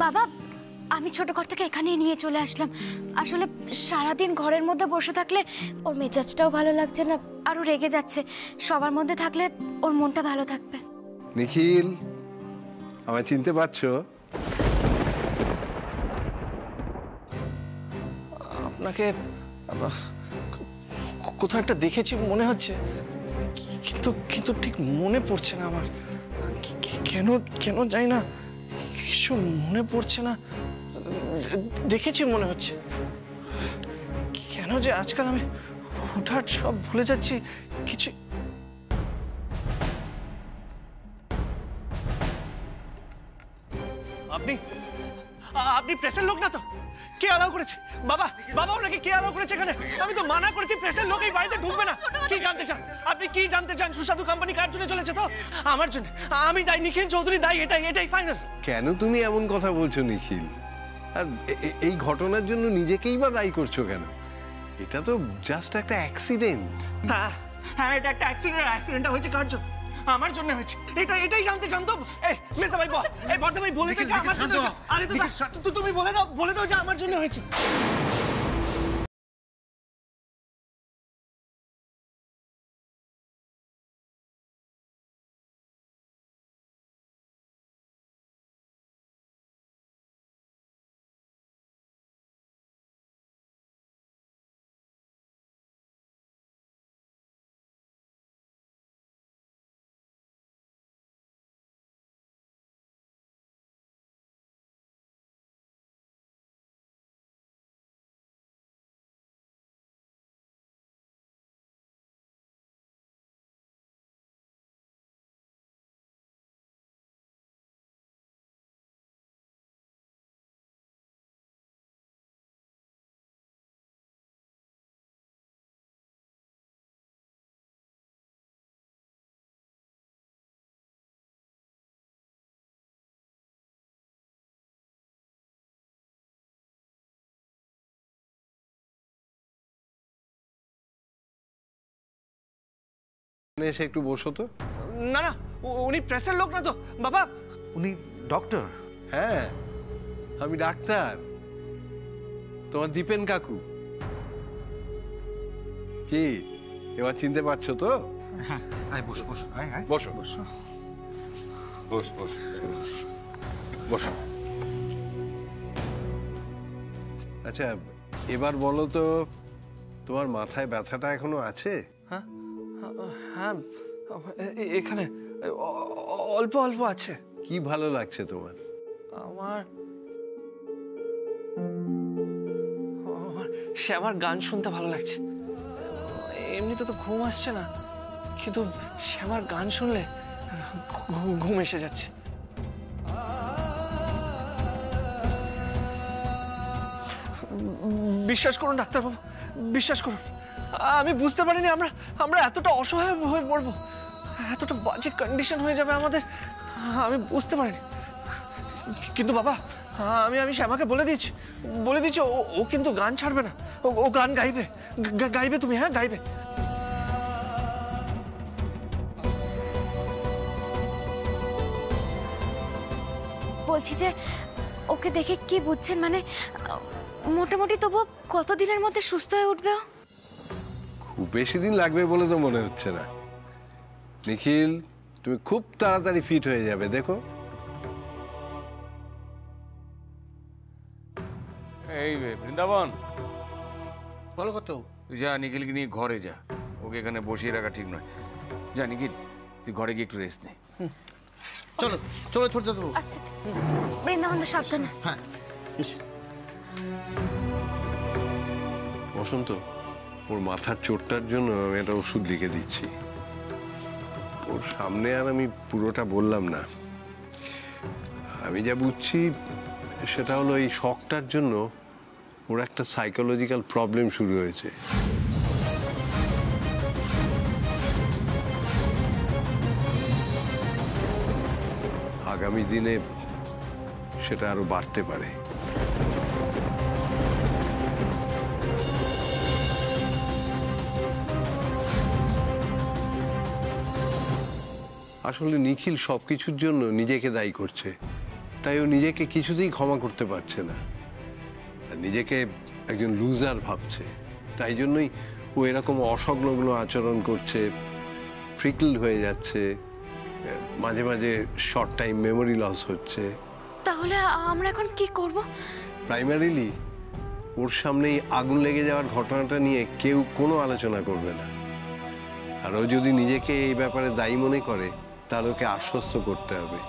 বাবা আমি ছোট ঘরটাকে এখানে নিয়ে চলে আসলাম। আসলে সারাদিন ঘরের মধ্যে বসে থাকলে ওর মেজাজটাও ভালো লাগছে না, আরো রেগে যাচ্ছে। সবার মধ্যে থাকলে ওর মনটা ভালো থাকবে। নিখিল, আমায় চিনতে পারছো? আপনাকে কোথাও একটা দেখেছি মনে হচ্ছে, কিন্তু কিন্তু ঠিক মনে পড়ছে না আমার। কেন কেন জানি না, কিছু মনে পড়ছে না। দেখেছি মনে হচ্ছে, কেন যে আজকাল আমি হুটহাট সব ভুলে যাচ্ছি কিছু। আপনি আপনি প্রেসের লোক না তো? কে অ্যালাউ করেছে? বাবা বাবা ওনাকে কে অ্যালাউ করেছে এখানে? আমি তো মানা করেছি প্রেসের লোক এই বাড়িতে ঢুকবে না। কি জানতে চান আপনি? কি জানতে চান? সুস্বাদু কোম্পানি কার জন্য চলেছে? তো আমার জন্য। আমি দায়ী, নিখিল চৌধুরী দায়ী, এটাই ফাইনাল। কেন তুমি এমন কথা বলছো নিখিল? আর এই ঘটনার জন্য নিজেকেই বা দায়ী করছো কেন? এটা তো জাস্ট একটা অ্যাক্সিডেন্ট। হ্যাঁ হ্যাঁ, এটা একটা অ্যাক্সিডেন্ট। অ্যাক্সিডেন্টটা হয়েছে কার জন্য? আমার জন্য হয়েছে। এটাই জানতে চান তো? এই মেসা ভাই বল, এই বর্দা ভাই বলে দাও যে আমার জন্য হয়েছে। আরে তো তুমি বলে দাও যে আমার জন্য হয়েছে। এসে একটু বসো তো। না না, উনি প্রেসের লোক না তো বাবা। উনি ডক্টর। হ্যাঁ আমি ডাক্তার, তোমার দীপেন কাকু। কি এবার চিনতে পারছো তো? হ্যাঁ আয় বস বস, আয় আয় বসো বস বস বস বসো। আচ্ছা এবার বলো তো, তোমার মাথায় ব্যথাটা এখনো আছে? হ্যাঁ হ্যাঁ, এখানে অল্প অল্প আছে। কি ভালো লাগছে তোমার? আমার শ্যামার গান শুনতে ভালো লাগছে। এমনিতে তো ঘুম আসছে না, কিন্তু শ্যামার গান শুনলে ঘুম এসে যাচ্ছে। বিশ্বাস করুন ডাক্তারবাবু, বিশ্বাস করুন, আমি বুঝতে পারিনি আমরা এতটা অসহায় হয়ে পড়বো, এতটা বাজে কন্ডিশন হয়ে যাবে আমাদের। আমি বুঝতে পারিনি। কিন্তু বাবা আমি শ্যামাকে বলে দিয়েছি ও কিন্তু গান ছাড়বে না। ও গান গাইবে, গাইবে তুমি, হ্যাঁ গাইবে। বলছি যে ওকে দেখে কি বুঝছেন? মানে মোটামুটি তবু কতদিনের মধ্যে সুস্থ হয়ে উঠবে? খুব বেশি দিন লাগবে বলে তো মনে হচ্ছে না নিখিল। তুমি খুব তাড়াতাড়ি ফিট হয়ে যাবে, দেখো। এই বৃন্দাবন, বলো কত। তুই যা নিখিলকে নিয়ে ঘরে যা, ওকে এখানে বসিয়ে রাখা ঠিক নয়। যা নিখিল, তুই ঘরে গিয়ে একটু রেস্ট নে। চলো চলো ছোট দাদু। আস্তে, বৃন্দাবনদা সাবধানে। হ্যাঁ বসন্ত, ওর মাথার চোটটার জন্য আমি একটা ওষুধ লিখে দিচ্ছি। ওর সামনে আর আমি পুরোটা বললাম না। আমি যা বুঝছি সেটা হলো এই শকটার জন্য ওর একটা সাইকোলজিক্যাল প্রবলেম শুরু হয়েছে। আগামী দিনে সেটা আরো বাড়তে পারে। আসলে নিখিল সবকিছুর জন্য নিজেকে দায়ী করছে, তাই ও নিজেকে কিছুতেই ক্ষমা করতে পারছে না, আর নিজেকে একজন লুজার ভাবছে। তাই জন্যই ও এরকম অসংলগ্ন আচরণ করছে, ফ্রিকল হয়ে যাচ্ছে, মাঝে মাঝে শর্ট টাইম মেমোরি লস হচ্ছে। তাহলে আমরা এখন কি করব? প্রাইমারিলি ওর সামনেই আগুন লেগে যাওয়ার ঘটনাটা নিয়ে কেউ কোনো আলোচনা করবে না। আর ও যদি নিজেকে এই ব্যাপারে দায়ী মনে করে তাহলে ওকে আশ্বস্ত করতে হবে,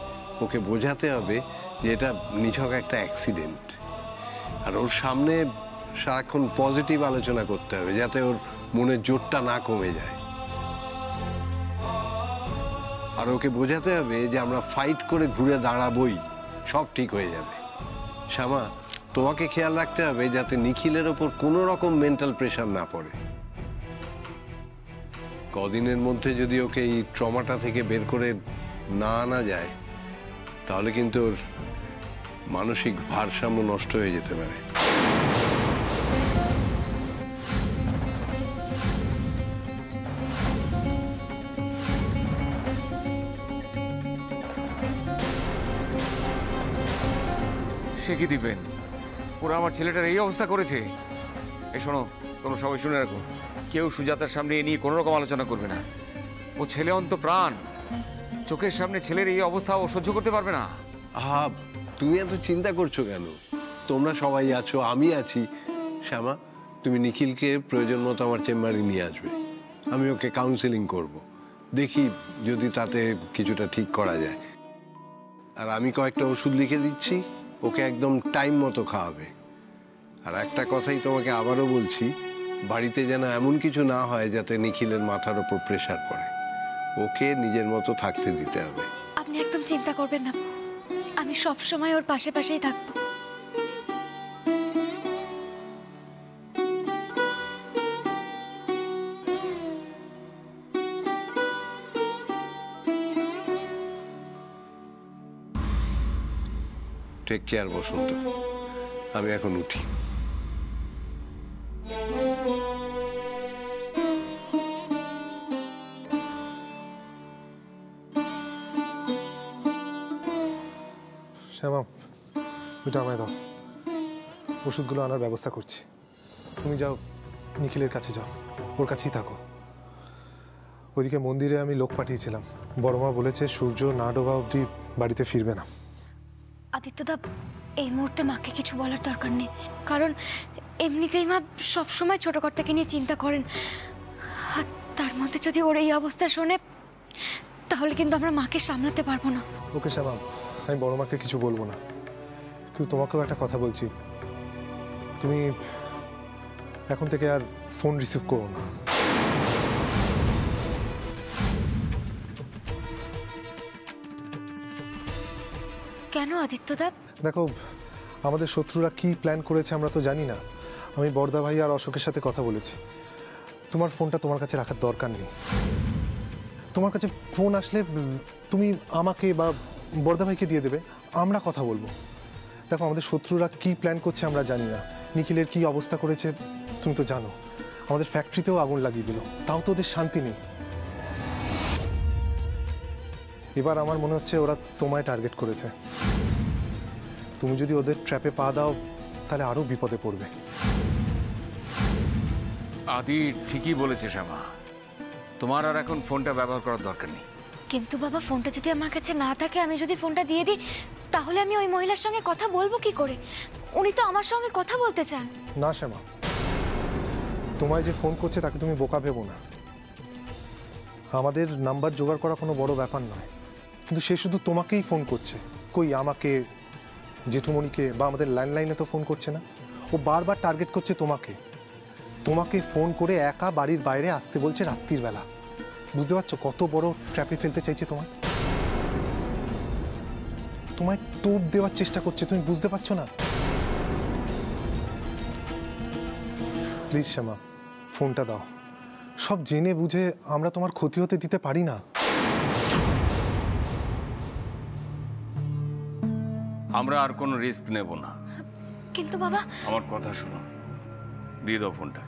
ওকে বোঝাতে হবে যে এটা নিছক একটা অ্যাক্সিডেন্ট। আর ওর সামনে সারাক্ষণ পজিটিভ আলোচনা করতে হবে যাতে ওর মনের জোরটা না কমে যায়। আর ওকে বোঝাতে হবে যে আমরা ফাইট করে ঘুরে দাঁড়াবই, সব ঠিক হয়ে যাবে। শ্যামা, তোমাকে খেয়াল রাখতে হবে যাতে নিখিলের ওপর কোনো রকম মেন্টাল প্রেশার না পড়ে। কদিনের মধ্যে যদি ওকে এই ট্রমাটা থেকে বের করে না আনা যায় তাহলে কিন্তু ওর মানসিক ভারসাম্য নষ্ট হয়ে যেতে পারে। সে কি দিবেন, ওরা আমার ছেলেটার এই অবস্থা করেছে। এই শোনো, তোমরা সবাই শুনে রাখো, কেউ সুজাতার সামনে এ নিয়ে কোনো রকম আলোচনা করবে না। ও ছেলে অন্ত প্রাণ, চোখের সামনে ছেলের এই অবস্থা ও সহ্য করতে পারবে না। আহা, তুমি এত চিন্তা করছো কেন? তোমরা সবাই আছো, আমি আছি। শ্যামা, তুমি নিখিলকে প্রয়োজন মতো আমার চেম্বারে নিয়ে আসবে, আমি ওকে কাউন্সেলিং করব, দেখি যদি তাতে কিছুটা ঠিক করা যায়। আর আমি কয়েকটা ওষুধ লিখে দিচ্ছি, ওকে একদম টাইম মতো খাওয়াবে। আর একটা কথাই তোমাকে আবারও বলছি, বাড়িতে যেন এমন কিছু না হয় যাতে নিখিলের মাথার ওপর প্রেশার পড়ে। ওকে নিজের মতো থাকতে দিতে হবে। আপনি একদম চিন্তা করবেন না, আমি সব সময় ওর পাশে পাশেই থাকবো। টেক কেয়ার বসন্ত, আমি এখন উঠি। শ্যামা, ওইটা আমায় দাও, ওষুধগুলো আনার ব্যবস্থা করছি। তুমি যাও, নিখিলের কাছে যাও, ওর কাছেই থাকো। ওইদিকে মন্দিরে আমি লোক পাঠিয়েছিলাম, বড়মা বলেছে সূর্য না ডোবা অবধি বাড়িতে ফিরবে না। আদিত্যদা, এই মুহূর্তে মাকে কিছু বলার দরকার নেই, কারণ এমনিতেই মা সবসময় ছোট কর্তাকে নিয়ে চিন্তা করেন। আর তার মধ্যে যদি ওর এই অবস্থা শোনে তাহলে কিন্তু আমরা মাকে সামলাতে পারবো না। ওকে শ্যামা, আমি বড়মাকে কিছু বলবো না, কিন্তু তোমাকেও একটা কথা বলছি, তুমি এখন থেকে আর ফোন রিসিভ করো না। কেন আদিত্যদা? দেখো, আমাদের শত্রুরা কি প্ল্যান করেছে আমরা তো জানি না। আমি বড়দা ভাই আর অশোকের সাথে কথা বলেছি, তোমার ফোনটা তোমার কাছে রাখার দরকার নেই। তোমার কাছে ফোন আসলে তুমি আমাকে বা বড়দা ভাইকে দিয়ে দেবে, আমরা কথা বলবো। দেখো, আমাদের শত্রুরা কি প্ল্যান করছে আমরা জানি না। নিখিলের কি অবস্থা করেছে তুমি তো জানো, আমাদের ফ্যাক্টরিতেও আগুন লাগিয়ে দিল, তাও তো ওদের শান্তি নেই। এবার আমার মনে হচ্ছে ওরা তোমায় টার্গেট করেছে। তুমি যদি ওদের ট্র্যাপে পা দাও তাহলে আরো বিপদে পড়বে। আদি ঠিকই বলেছে শ্যামা, তোমার আর এখন ফোনটা ব্যবহার করার দরকার নেই। কিন্তু বাবা, ফোনটা যদি আমার কাছে না থাকে, আমি যদি ফোনটা দিয়ে দিই তাহলে আমি ওই মহিলার সঙ্গে কথা বলবো কি করে? উনি তো আমার সঙ্গে কথা বলতে চান। না শ্যামা, তোমায় যে ফোন করছে তাকে তুমি বোকা ভেবো না। আমাদের নাম্বার জোগাড় করা কোনো বড় ব্যাপার নয়, কিন্তু সে শুধু তোমাকেই ফোন করছে। কই আমাকে, জেঠুমণিকে বা আমাদের ল্যান্ডলাইনে তো ফোন করছে না। ও বারবার টার্গেট করছে তোমাকে। তোমাকে ফোন করে একা বাড়ির বাইরে আসতে বলছে রাত্রির বেলা। বুঝতে পারছো কত বড় ট্র্যাপে ফেলতে চাইছে তোমায়? তোমায় টোপ দেওয়ার চেষ্টা করছে, তুমি বুঝতে পারছো না? প্লিজ শ্যামা, ফোনটা দাও। সব জেনে বুঝে আমরা তোমার ক্ষতি হতে দিতে পারি না। আমরা আর কোনো রিস্ক নেব না। কিন্তু বাবা, আমার কথা শুনো, দিয়ে দাও ফোনটা।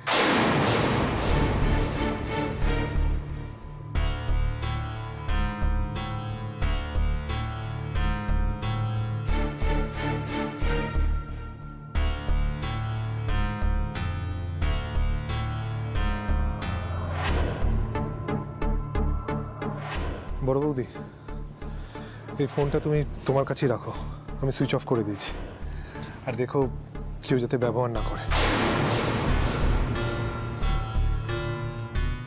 বড় বৌদি, এই ফোনটা তুমি তোমার কাছেই রাখো, আমি সুইচ অফ করে দিয়েছি। আর দেখো কেউ যাতে ব্যবহার না করে।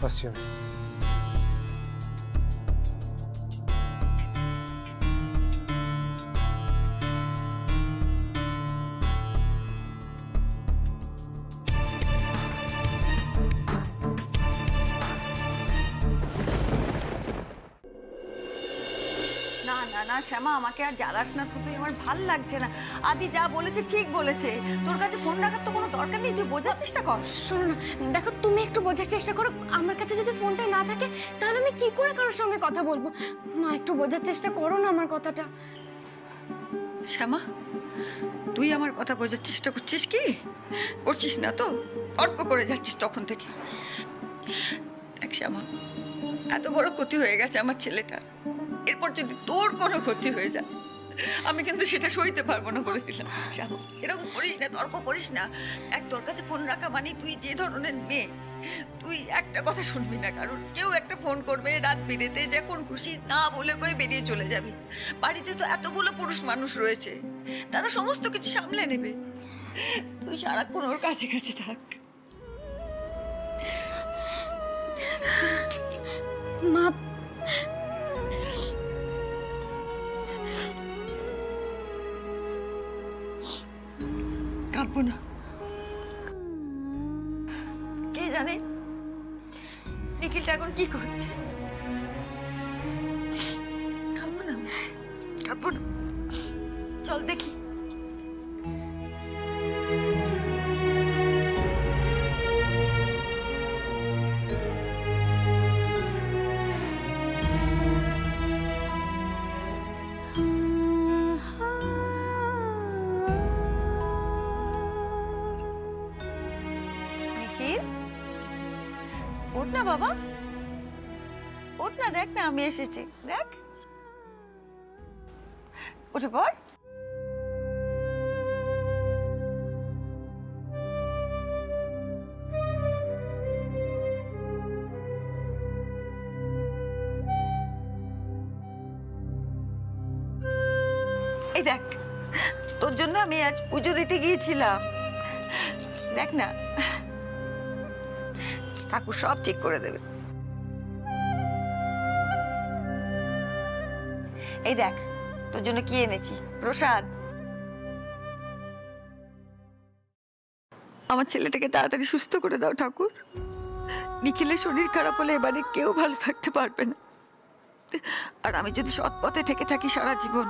আসছি আমি। না না না শ্যামা, আমাকে আর জ্বালাস না তুই, আমার ভাল লাগছে না। আদি যা বলেছে ঠিক বলেছে, তোর কাছে ফোন রাখার তো কোনো দরকার নেই, তুই বোঝার চেষ্টা কর। শোনো না, দেখো তুমি একটু বোঝার চেষ্টা করো। আমার কাছে যদি ফোনটাই না থাকে তাহলে আমি কি করে কারোর সঙ্গে কথা বলবো? মা একটু বোঝার চেষ্টা করো না আমার কথাটা। শ্যামা, তুই আমার কথা বোঝার চেষ্টা করছিস কি? করছিস না তো? তর্ক করে যাচ্ছিস তখন থেকে। দেখ শ্যামা, এত বড় ক্ষতি হয়ে গেছে আমার ছেলেটার, এরপর যদি তোর কোনো ক্ষতি হয়ে যায় আমি কিন্তু সেটা সইতে পারবো না বলে দিলাম। শ্যামা, এরকম করিস না, তর্ক করিস না। তোর কাছে ফোন রাখা মানে তুই যে ধরনের মেয়ে, তুই একটা কথা শুনবি না, কারণ কেউ একটা ফোন করবে রাত বিরেতে, যখন খুশি না বলে কই বেরিয়ে চলে যাবি। বাড়িতে তো এতগুলো পুরুষ মানুষ রয়েছে, তারা সমস্ত কিছু সামলে নেবে। তুই সারাক্ষণ ওর কাছে কাছে থাক। মা, কাঁদবো না। কে জানে নিখিলটা এখন কি করছে। কাঁদবো না, কাঁদবো না, চল দেখি। ওঠ না বাবা, ওঠ না, দেখ না আমি এসেছি, দেখ, উঠে পড়। এই দেখ, তোর জন্য আমি আজ পুজো দিতে গিয়েছিলাম, দেখ না, ঠাকুর সব ঠিক করে দেবে। এই দেখ তোর জন্য কি এনেছি, প্রসাদ। আমার ছেলেটাকে তাড়াতাড়ি সুস্থ করে দাও ঠাকুর। নিখিলের শরীর খারাপ হলে এবারে কেউ ভালো থাকতে পারবে না। আর আমি যদি সৎ পথে থেকে থাকি সারা জীবন,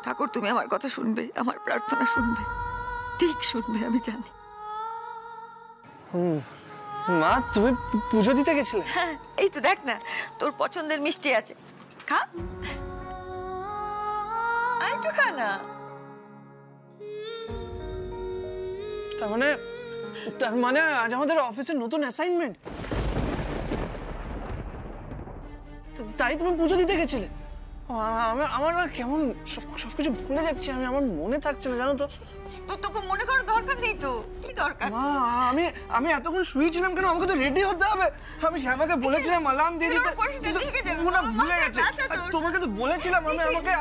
ঠাকুর তুমি আমার কথা শুনবে, আমার প্রার্থনা শুনবে, ঠিক শুনবে, আমি জানি। মা, তুমি পুজো দিতে গেছিলে? হ্যাঁ, এই তো দেখ না, তোর পছন্দের মিষ্টি আছে, খা, আইটু খা না। তার মানে আজ আমাদের অফিসের নতুন অ্যাসাইনমেন্ট, তাই তুমি পুজো দিতে গেছিলে? আমার না কেমন সবকিছু ভুলে যাচ্ছে, আমার মনে থাকছে না, জানো তো। তোকে মনে করার দরকার নেই তো, কি দরকার? মা, আমি এতক্ষণ শুয়েছিলাম কেন? আমাকে তো রেডি হতে হবে। আমি শ্যামাকে বলেছিলাম অ্যালার্ম দিয়ে দিতে, ভুলে গেছে। তোমাকে তো বলেছিলাম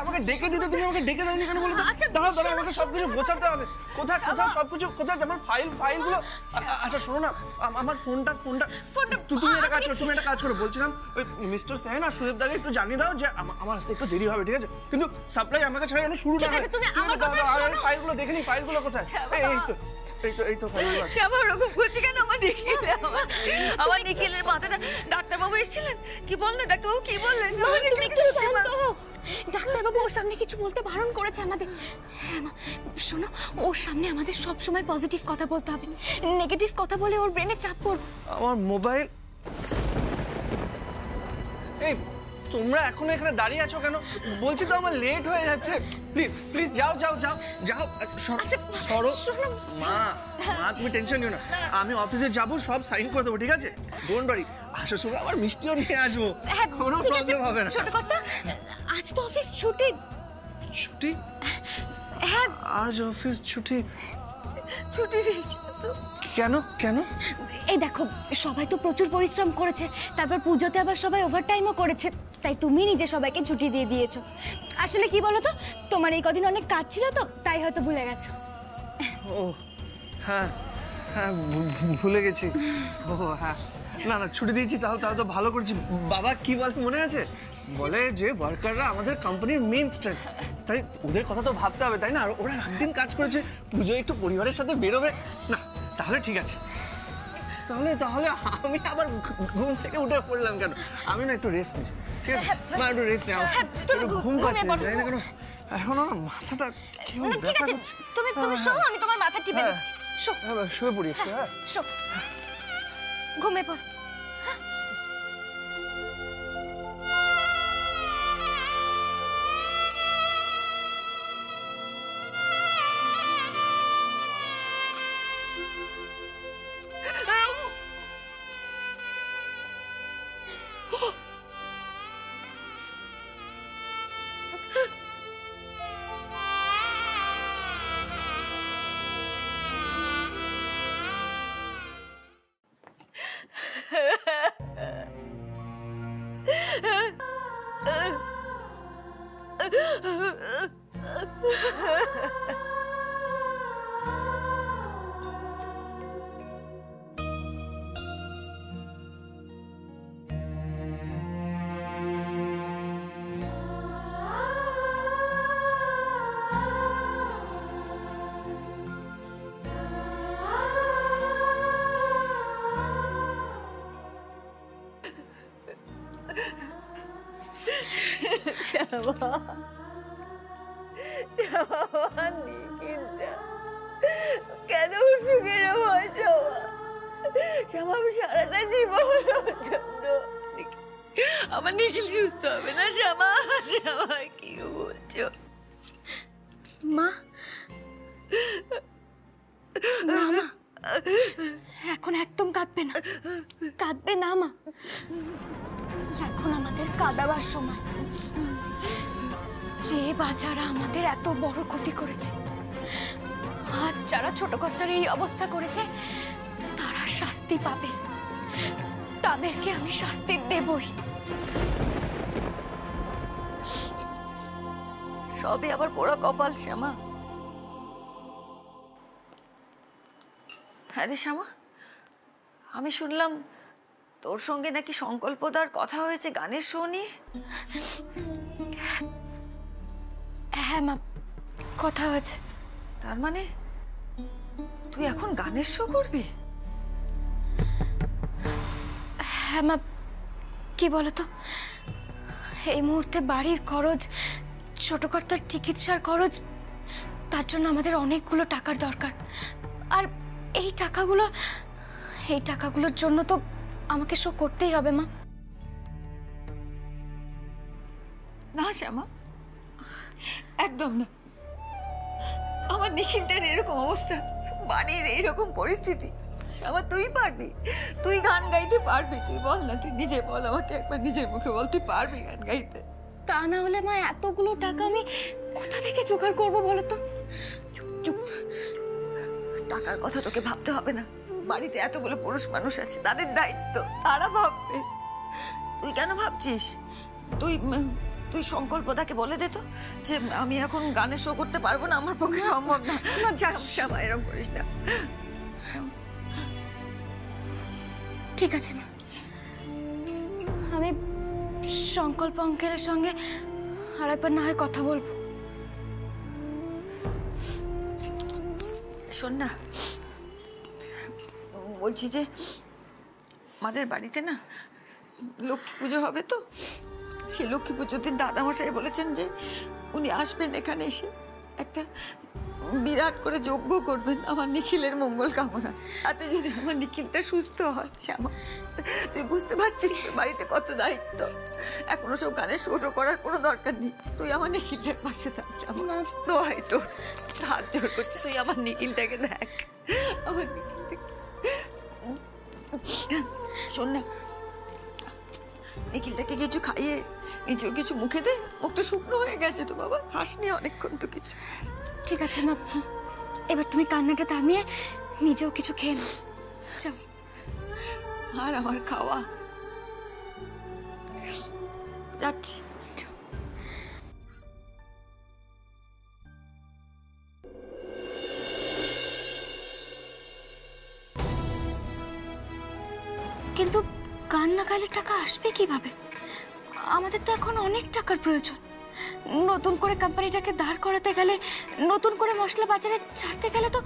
আমাকে ডেকে দিতে, তুমি আমাকে ডেকে দাওনি কেন বলো তো? দাঁড়াও, আমাকে সবকিছু গোছাতে হবে। কোথায় সবকিছু কোথায়? আমার ফাইলগুলো। আচ্ছা শোনো না, আমার ফোনটা তুমি একটা কাজ করো, বলছিলাম ওই মিস্টার সেন আর সুদেব দাকে একটু জানিয়ে দাও যে আমার আসতে একটু দেরি হবে, ঠিক আছে? কিন্তু সাপ্লাই আমাকে ছাড়া যেন শুরু না হয়। ফাইলগুলো দেখে নি, ফাইলগুলো কোথায়? এই তো ফাইলগুলো। শ্যামা ওরকম করছি কেন? আমার নিখিলের মাথাটা, ডাক্তারবাবু এসেছিলেন, কি বললেন ডাক্তারবাবু, কি বললেন? তুমি একটু শান্ত হও। ডাক্তারবাবু ওর সামনে কিছু বলতে বারণ করেছে আমাদের। হ্যাঁ মা, শোনো, ওর সামনে আমাদের সব সময় পজিটিভ কথা বলতে হবে, নেগেটিভ কথা বলে ওর ব্রেনে চাপ পড়বে। আমার মোবাইল। এই তোমরা এখনো এখানে দাঁড়িয়ে আছো কেন? বলছি তো আমার লেট হয়ে যাচ্ছে। প্লিজ যাও। সরো। মা, তুমি টেনশন নিও না, আমি অফিসে যাবো, সব সাইন করে দেবো, ঠিক আছে? Don't worry. আসার সময় আবার মিষ্টিও নিয়ে আসবো, কোনো প্রবলেম হবে না। ছোট কথা, আজ তো অফিস ছুটি। ছুটি? হ্যাঁ, আজ অফিস ছুটি। ছুটি দিয়েছি তো। কেন? এই দেখো, সবাই তো প্রচুর পরিশ্রম করেছে, তারপর পুজোতে আবার সবাই ওভারটাইমও করেছে, তাই তুমি নিজে সবাইকে ছুটি দিয়ে দিয়েছো। আসলে কি বলো তো, তোমার এই কদিন অনেক কাজ ছিল তো, তাই হয়তো ভুলে গেছো। ও হ্যাঁ হ্যাঁ, ভুলে গেছি। ও হ্যাঁ, না না ছুটি দিয়েছি, তাহলে তো ভালো করছি। বাবা কি বলে মনে আছে? বলে যে ওয়ার্কাররা আমাদের কোম্পানির মেইন স্ট্রেংথ, তাই ওদের কথা তো ভাবতে হবে, তাই না? আর ওরা রাত দিন কাজ করেছে, পুজো একটু পরিবারের সাথে বেরোবে না, তাহলে ঠিক আছে। তাহলে তাহলে আমি আবার ঘুম থেকে উঠে পড়লাম কেন? আমি না একটু রেস্ট নিই, ঠিক আছে? মা একটু রেস্ট নিই, ঘুম পাচ্ছে, জানি না কেন এখনো মাথাটা কেমন ঠিক ব্যথা আছে, করছে। তুমি শো, আমি তোমার মাথা টিপে দিচ্ছি। শো, হ্যাঁ, শুয়ে পড়ি একটু। হ্যাঁ শো, ঘুমিয়ে পড়। কেন সুখে রহো শ্যামা? আমি সারাটা জীবন ওর জন্য। আমার নিখিল সুস্থ হবে না শ্যামা? শ্যামা কি বলছো মা? না মা, এখন একদম কাঁদবে না, কাঁদবে না মা। এখন আমাদের কাঁদাবার সময়। যে বাচ্চারা আমাদের এত বড় ক্ষতি করেছে, আজ যারা ছোট কর্তার এই অবস্থা করেছে, তারা শাস্তি পাবে। তাদেরকে আমি শাস্তি দেবই। সবই আবার পোড়া কপাল শ্যামা। হ্যাঁ রে শ্যামা, আমি শুনলাম তোর সঙ্গে নাকি সংকল্পদার কথা হয়েছে গানের শো নিয়ে। হ্যাঁ মা, কথা হয়েছে। তার মানে তুই এখন গানের শো করবি? হ্যাঁ মা, কি বলতো, এই মুহূর্তে বাড়ির খরচ, ছোট কর্তার চিকিৎসার খরচ, তার জন্য আমাদের অনেকগুলো টাকার দরকার। আর এই টাকাগুলোর জন্য তো আমাকে শো করতেই হবে মা। না শ্যামা, একদম না। আমার নিখিলটার এরকম অবস্থা, বাড়ির এইরকম পরিস্থিতি, শ্যামা তুই পারবি? তুই গান গাইতে পারবি? তুই বল না, তুই নিজে বল আমাকে একবার, নিজের মুখে বল তুই পারবি গান গাইতে? তা না হলে মা, এতগুলো টাকা আমি কোথা থেকে জোগাড় করবো বলো তো? চুপ, টাকার কথা তোকে ভাবতে হবে না। বাড়িতে এতগুলো পুরুষ মানুষ আছে, তাদের দায়িত্ব, তারা ভাববে। তুই কেন ভাবছিস? তুই সংকল্পদাকে বলে দে তো যে আমি এখন গানের শো করতে পারবো না, আমার পক্ষে সম্ভব না। শ্যামা এরকম করিস না। ঠিক আছে মা, আমি সংকল্প অঙ্কেলের সঙ্গে আরেকবার না হয় কথা বলবো। শোন না, বলছি যে আমাদের বাড়িতে না লক্ষ্মী পুজো হবে তো, সেই লক্ষ্মী পুজোর দিন দাদামশাই বলেছেন যে উনি আসবেন এখানে, এসে একটা বিরাট করে যজ্ঞ করবেন আমার নিখিলের মঙ্গল কামনা। তাতে যদি আমার নিখিলটা সুস্থ হয় শ্যামা, তুই বুঝতে পারছিস বাড়িতে কত দায়িত্ব। এখনো সব গানের শো করার কোনো দরকার নেই। তুই আমার নিখিলের পাশে থাক শ্যামা, দোহাই তোর, হাত জোর করছি, তুই আমার নিখিলটাকে দেখ, আমার নিখিলটাকে। শোন না, নিখিলটাকে কিছু খাইয়ে নিজেও কিছু মুখে দে, মুখটা শুকনো হয়ে গেছে তো বাবা, খাসনি অনেকক্ষণ তো কিছু। ঠিক আছে মা, এবার তুমি কান্নাটা থামিয়ে নিজেও কিছু খেয়ে নাও, যাও। আর আমার খাওয়া যাচ্ছি। কিন্তু গান না গাইলে টাকা আসবে কিভাবে? আমাদের তো এখন অনেক টাকার প্রয়োজন। নতুন করে কোম্পানিটাকে দাঁড় করাতে গেলে, নতুন করে মশলা বাজারে ছাড়তে গেলে তো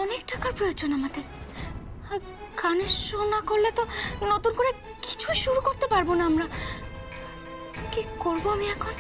অনেক টাকার প্রয়োজন আমাদের। আর গানের শো না করলে তো নতুন করে কিছুই শুরু করতে পারবো না আমরা। কি করবো আমি এখন?